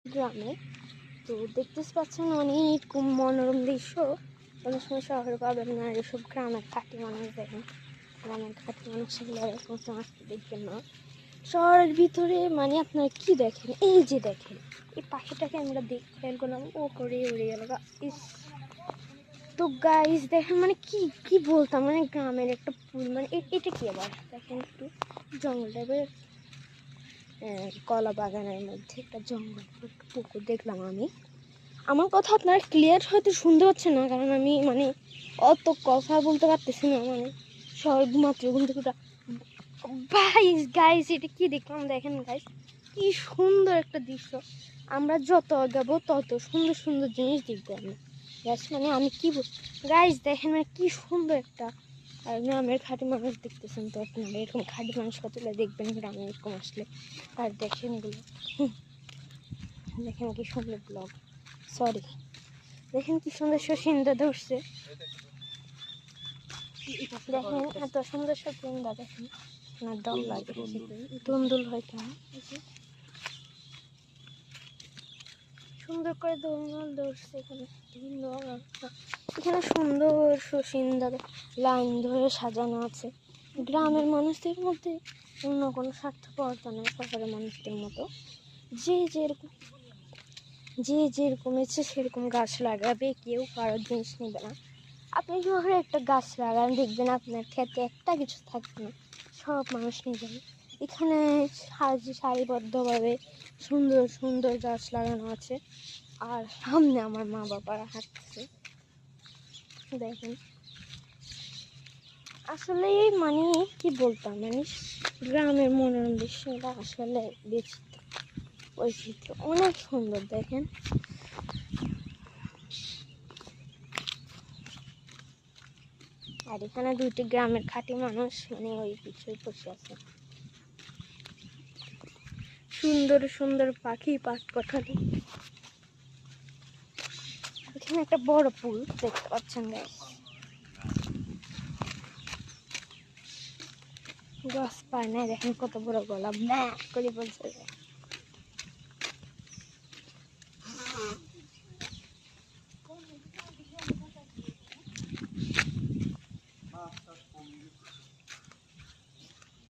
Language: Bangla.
গ্রামে। তো দেখতে পাচ্ছেন অনেক মনোরম দৃশ্য। অনেক সময় শহরে পাবেন না, এসব গ্রামের খাঁটি মানুষ দেখেন। গ্রামের খাঁটি মানুষগুলো এরকম সমস্ত দেখবেন না। শহরের ভিতরে মানে আপনারা কি দেখেন, এই যে দেখেন এই পাখিটাকে আমরা দেখে খেয়াল করলাম, ও করে উড়ে গেল। তো গাইস দেখেন মানে কি বলতাম, মানে গ্রামের একটা ফুল, মানে এটা কি আবার দেখেন একটু জঙ্গল টাইপের, কলা বাগানের মধ্যে একটা জঙ্গল একটা পুকুর দেখলাম আমি। আমার কথা আপনারা ক্লিয়ার হয়তো শুনতে পাচ্ছেন না, কারণ আমি মানে অত কথা বলতে পারতেছি না, মানে মাত্র ঘুম থেকে গাইস এটা কি দেখলাম দেখেন গাইস, কি সুন্দর একটা দৃশ্য। আমরা যত আগাবো তত সুন্দর সুন্দর জিনিস দেখবো আমি গাইস, মানে আমি কি গাইস দেখেন মানে কি সুন্দর একটা। আর গ্রামের খাঁটি মানুষ দেখতেছেন তো আপনারা, এরকম খাঁটি মানুষ কতটা দেখবেন গ্রামে এরকম আসলে। আর দেখেন এগুলো, দেখেন কি সুন্দর ব্লগ, সরি দেখেন কি সুন্দর শশিন্দা ধরছে, দেখেন এত সুন্দর শশিন্দা দেখেন, না দল লাগে দুন্দুল হয় কেমন সুন্দর করে দোলনাল ধরছে এখানে। এখানে সুন্দর শশিন্দা লাইন ধরে সাজানো আছে। গ্রামের মানুষদের মধ্যে অন্য কোনো স্বার্থপরতা নেই শহরের মানুষদের মতো। যে যেরকম ইচ্ছে সেরকম গাছ লাগাবে, কেউ কারো জিনিস নেবে না। আপনি শহরে একটা গাছ লাগান, দেখবেন আপনার ক্ষেতে একটা কিছু থাকবে না, সব মানুষ নিয়ে যাবে। এখানে সারিবদ্ধভাবে সুন্দর সুন্দর গাছ লাগানো আছে। আর সামনে আমার মা বাবারা হাঁটছে দেখেন। আসলে মানে কি বলতাম, মানে গ্রামের মনোরম দৃশ্যটা আসলে বৈচিত্র্য অনেক সুন্দর দেখেন। আর এখানে দুইটি গ্রামের খাঁটি মানুষ মানে ওই পিছনে বসে আছে। সুন্দর সুন্দর পাখি পাখ কঠালি। এখানে একটা বড় পুল দেখতে পাচ্ছেন গাইস, গাছ পায় না দেখেন কত বড় গোলাপ করে বলছে।